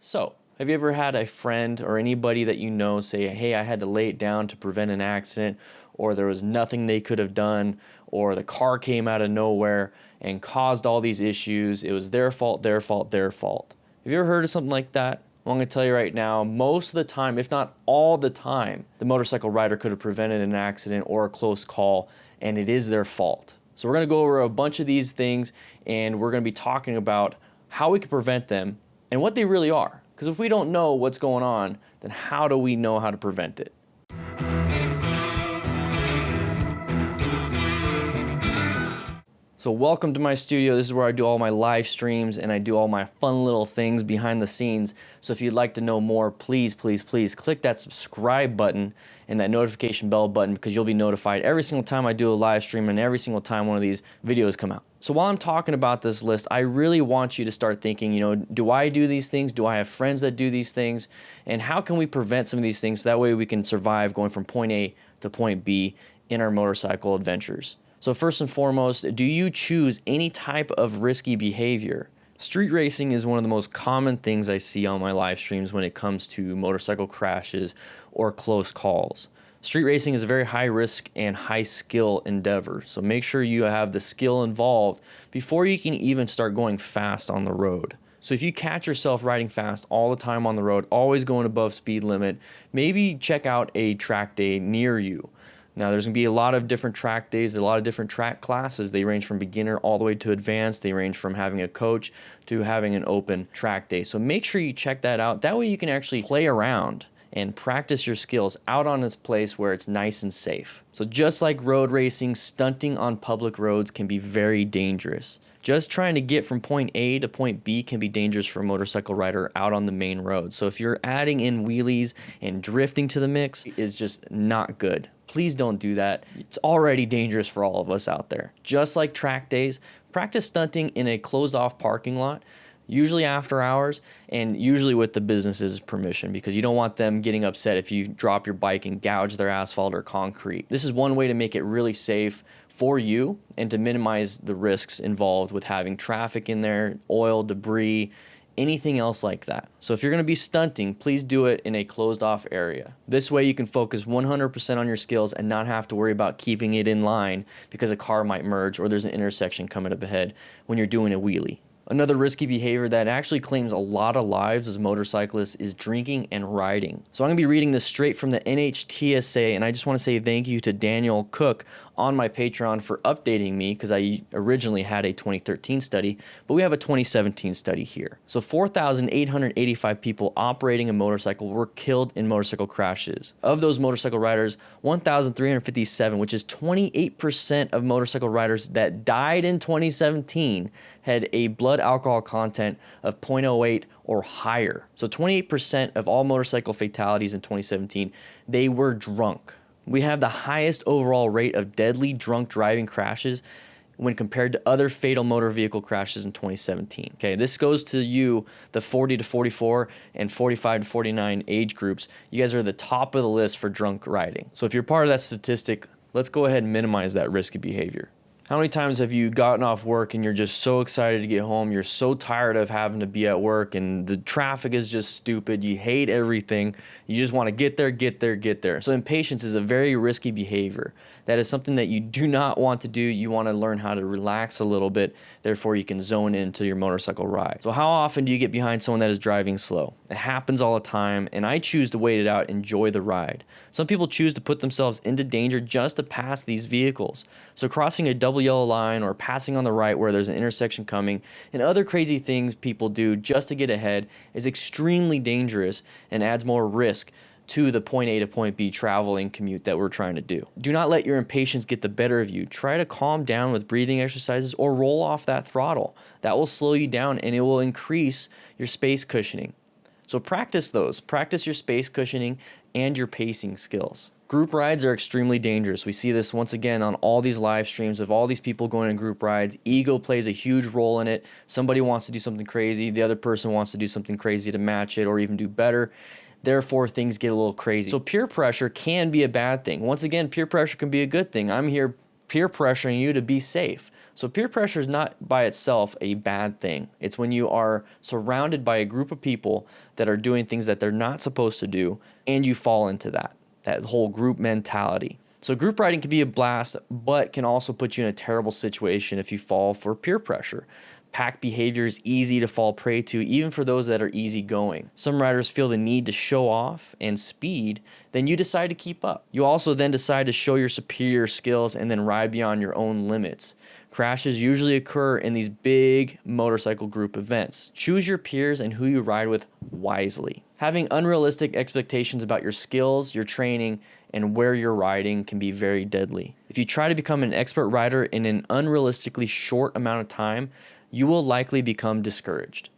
So, have you ever had a friend or anybody that you know say, hey, I had to lay it down to prevent an accident, or there was nothing they could have done, or the car came out of nowhere and caused all these issues. It was their fault, their fault, their fault. Have you ever heard of something like that? Well, I'm going to tell you right now, most of the time, if not all the time, the motorcycle rider could have prevented an accident or a close call, and it is their fault. So we're going to go over a bunch of these things, and we're going to be talking about how we can prevent them and what they really are. Because if we don't know what's going on, then how do we know how to prevent it? So welcome to my studio. This is where I do all my live streams and I do all my fun little things behind the scenes. So if you'd like to know more, please, please, please click that subscribe button and that notification bell button, because you'll be notified every single time I do a live stream and every single time one of these videos come out. So while I'm talking about this list, I really want you to start thinking, do I do these things? Do I have friends that do these things? And how can we prevent some of these things so that way we can survive going from point A to point B in our motorcycle adventures? So first and foremost, do you choose any type of risky behavior? Street racing is one of the most common things I see on my live streams when it comes to motorcycle crashes or close calls. Street racing is a very high risk and high skill endeavor, so make sure you have the skill involved before you can even start going fast on the road. So if you catch yourself riding fast all the time on the road, always going above speed limit, maybe check out a track day near you. Now there's going to be a lot of different track days, a lot of different track classes. They range from beginner all the way to advanced. They range from having a coach to having an open track day. So make sure you check that out. That way you can actually play around and practice your skills out on this place where it's nice and safe. So just like road racing, stunting on public roads can be very dangerous. Just trying to get from point A to point B can be dangerous for a motorcycle rider out on the main road. So if you're adding in wheelies and drifting to the mix, is just not good. Please don't do that. It's already dangerous for all of us out there. Just like track days, practice stunting in a closed off parking lot, usually after hours, and usually with the business's permission, because you don't want them getting upset if you drop your bike and gouge their asphalt or concrete. This is one way to make it really safe for you and to minimize the risks involved with having traffic in there, oil, debris, anything else like that. So if you're going to be stunting, please do it in a closed off area. This way you can focus 100% on your skills and not have to worry about keeping it in line because a car might merge or there's an intersection coming up ahead when you're doing a wheelie. Another risky behavior that actually claims a lot of lives as motorcyclists is drinking and riding. So I'm going to be reading this straight from the NHTSA, and I just want to say thank you to Daniel Cook on my Patreon for updating me, because I originally had a 2013 study, but we have a 2017 study here. So 4,885 people operating a motorcycle were killed in motorcycle crashes. Of those motorcycle riders, 1,357, which is 28% of motorcycle riders that died in 2017, had a blood alcohol content of 0.08 or higher. So 28% of all motorcycle fatalities in 2017, they were drunk. We have the highest overall rate of deadly drunk driving crashes when compared to other fatal motor vehicle crashes in 2017. Okay, this goes to you, the 40 to 44 and 45 to 49 age groups. You guys are the top of the list for drunk riding. So if you're part of that statistic, let's go ahead and minimize that risky behavior. How many times have you gotten off work and you're just so excited to get home, you're so tired of having to be at work and the traffic is just stupid, you hate everything, you just want to get there, get there, get there. So impatience is a very risky behavior. That is something that you do not want to do. You want to learn how to relax a little bit, therefore you can zone into your motorcycle ride. So how often do you get behind someone that is driving slow? It happens all the time, and I choose to wait it out, enjoy the ride. Some people choose to put themselves into danger just to pass these vehicles. So crossing a double yellow line or passing on the right where there's an intersection coming and other crazy things people do just to get ahead is extremely dangerous and adds more risk to the point A to point B traveling commute that we're trying to do. Do not let your impatience get the better of you. Try to calm down with breathing exercises or roll off that throttle. That will slow you down and it will increase your space cushioning. So practice those. Practice your space cushioning and your pacing skills. Group rides are extremely dangerous. We see this once again on all these live streams of all these people going in group rides. Ego plays a huge role in it. Somebody wants to do something crazy. The other person wants to do something crazy to match it or even do better. Therefore, things get a little crazy. So peer pressure can be a bad thing. Once again, peer pressure can be a good thing. I'm here peer pressuring you to be safe. So peer pressure is not by itself a bad thing. It's when you are surrounded by a group of people that are doing things that they're not supposed to do, and you fall into that whole group mentality. So group riding can be a blast, but can also put you in a terrible situation if you fall for peer pressure. Pack behavior is easy to fall prey to, even for those that are easygoing. Some riders feel the need to show off and speed, then you decide to keep up. You also then decide to show your superior skills and then ride beyond your own limits. Crashes usually occur in these big motorcycle group events. Choose your peers and who you ride with wisely. Having unrealistic expectations about your skills, your training, and where you're riding can be very deadly. If you try to become an expert rider in an unrealistically short amount of time, you will likely become discouraged.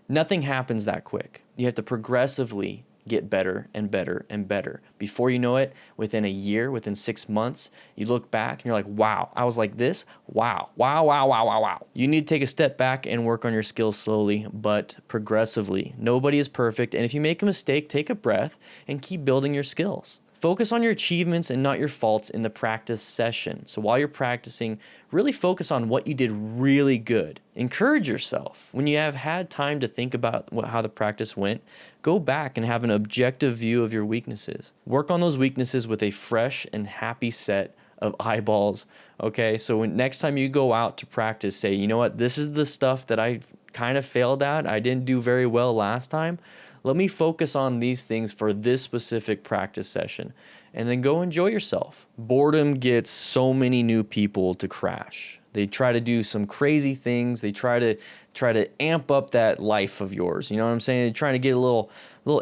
Nothing happens that quick. You have to progressively get better and better and better. Before you know it, within a year, within 6 months, you look back and you're like, wow, I was like this? Wow, wow, wow, wow, wow, wow. You need to take a step back and work on your skills slowly, but progressively. Nobody is perfect, and if you make a mistake, take a breath and keep building your skills. Focus on your achievements and not your faults in the practice session. So while you're practicing, really focus on what you did really good. Encourage yourself. When you have had time to think about how the practice went, go back and have an objective view of your weaknesses. Work on those weaknesses with a fresh and happy set of eyeballs. Okay, so next time you go out to practice, say, you know what, this is the stuff that I kind of failed at. I didn't do very well last time. Let me focus on these things for this specific practice session, and then go enjoy yourself. Boredom gets so many new people to crash. They try to do some crazy things. They try to amp up that life of yours. You know what I'm saying? They're trying to get a little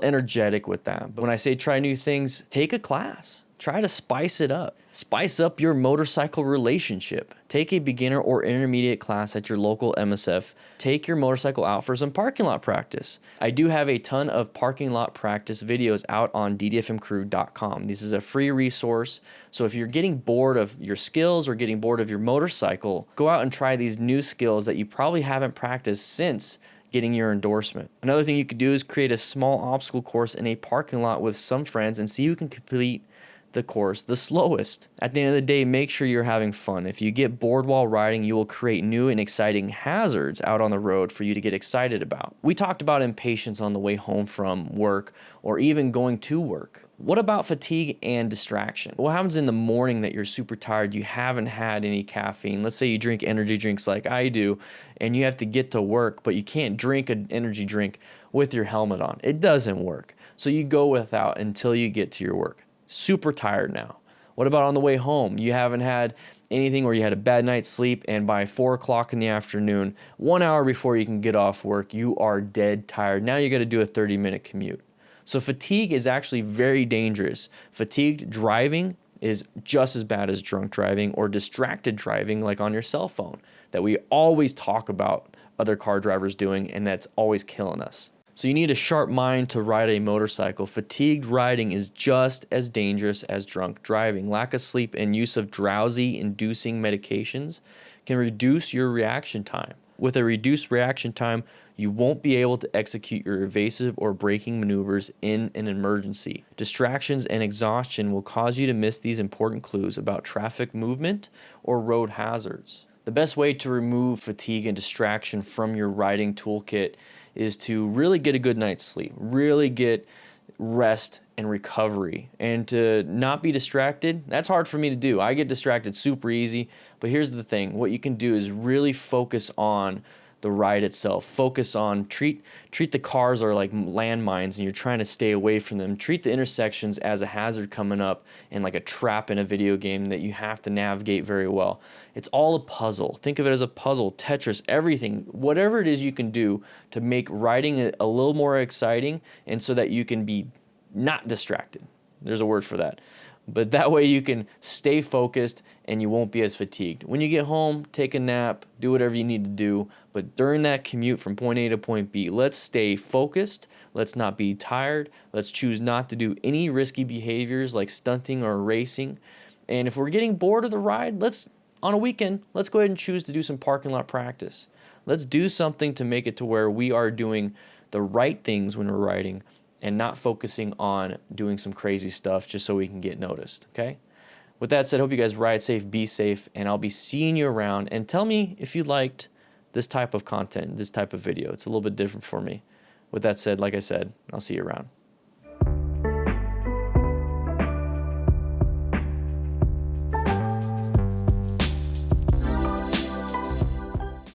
energetic with that. But when I say try new things, take a class. Try to spice it up. Spice up your motorcycle relationship. Take a beginner or intermediate class at your local MSF. Take your motorcycle out for some parking lot practice. I do have a ton of parking lot practice videos out on DDFMcrew.com. This is a free resource. So if you're getting bored of your skills or getting bored of your motorcycle, go out and try these new skills that you probably haven't practiced since getting your endorsement. Another thing you could do is create a small obstacle course in a parking lot with some friends and see who can complete the course the slowest. At the end of the day, make sure you're having fun. If you get bored while riding, you will create new and exciting hazards out on the road for you to get excited about. We talked about impatience on the way home from work or even going to work. What about fatigue and distraction? What happens in the morning that you're super tired, you haven't had any caffeine? Let's say you drink energy drinks like I do, and you have to get to work, but you can't drink an energy drink with your helmet on. It doesn't work. So you go without until you get to your work. Super tired now. What about on the way home? You haven't had anything where you had a bad night's sleep, and by 4 o'clock in the afternoon, 1 hour before you can get off work, you are dead tired. Now you got to do a 30-minute commute. So fatigue is actually very dangerous. Fatigued driving is just as bad as drunk driving or distracted driving like on your cell phone that we always talk about other car drivers doing, and that's always killing us. So you need a sharp mind to ride a motorcycle. Fatigued riding is just as dangerous as drunk driving. Lack of sleep and use of drowsy-inducing medications can reduce your reaction time. With a reduced reaction time, you won't be able to execute your evasive or braking maneuvers in an emergency. Distractions and exhaustion will cause you to miss these important clues about traffic movement or road hazards. The best way to remove fatigue and distraction from your riding toolkit is to really get a good night's sleep, really get rest and recovery, and to not be distracted. That's hard for me to do. I get distracted super easy, but here's the thing. What you can do is really focus on the ride itself. Focus on, treat the cars are like landmines and you're trying to stay away from them. Treat the intersections as a hazard coming up and like a trap in a video game that you have to navigate very well. It's all a puzzle. Think of it as a puzzle, Tetris, everything. Whatever it is you can do to make riding a little more exciting and so that you can be not distracted. There's a word for that. But that way you can stay focused and you won't be as fatigued. When you get home, take a nap, do whatever you need to do. But during that commute from point A to point B, let's stay focused. Let's not be tired. Let's choose not to do any risky behaviors like stunting or racing. And if we're getting bored of the ride, on a weekend, let's go ahead and choose to do some parking lot practice. Let's do something to make it to where we are doing the right things when we're riding and not focusing on doing some crazy stuff just so we can get noticed, okay? With that said, hope you guys ride safe, be safe, and I'll be seeing you around. And tell me if you liked this type of content, this type of video. It's a little bit different for me. With that said, like I said, I'll see you around.